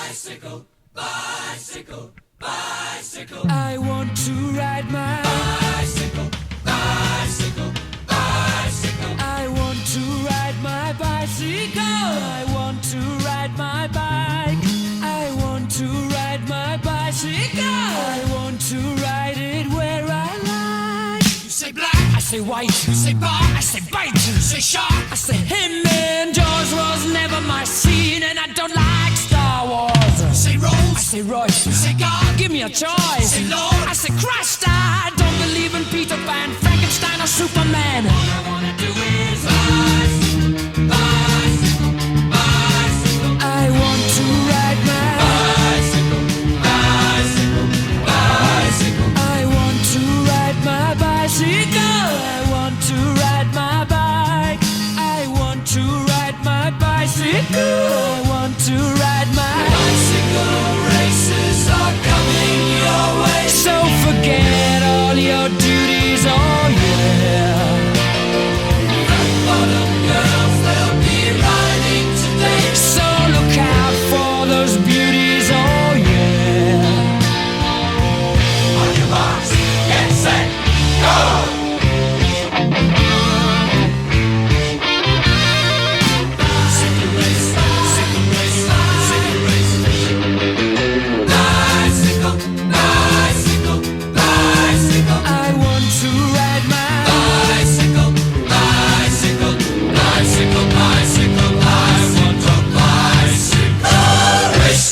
Bicycle, bicycle, bicycle. I want to ride my bicycle, bicycle, bicycle. I want to ride my bicycle. I want to ride my bike. I want to ride my bicycle. I want to ride it where I like. You say black, I say white. you say bar, I say bite. you say shark. I say him and Jaws was never my scene, and I don't like Star Wars. You say I Rose, say Royce. you say God, Give me a choice. say Lord. I say Christ. I don't believe in Peter Pan, Frankenstein, or Superman. All I wanna do is bicycle, bicycle, bicycle. I want to ride my Bicycle, bicycle, bicycle. I want to ride my bicycle. I want to ride my bike. I want to ride my bicycle. I want to ride my Bicycle races are coming your way. So forget all your duties, oh yeah. Fat bottom girls, they'll be riding today. So look out for those beauties, oh yeah. On your marks, get set, go! Bicycle race, bicycle race, bicycle race. Bicycle, bicycle, bicycle. I want to ride my Bicycle, bicycle, bicycle, bicycle. I want a bicycle race.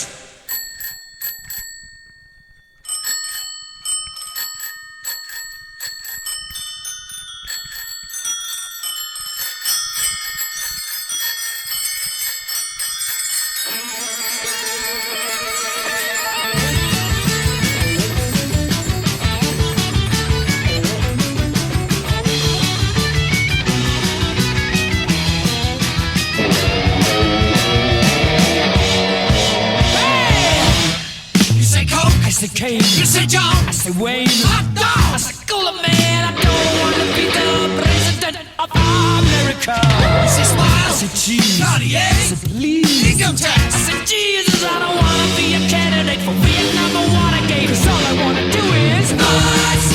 You say Coke, I say Kane. you say John, I say Wayne. hot I dog. say cooler man. I don't want to be the president of America. You say I Smile, say cheese. Cartier, I say please. income I tax. said, Jesus, I don't wanna be a candidate for Vietnam or Watergate. 'Cause all I wanna do is Bicycle,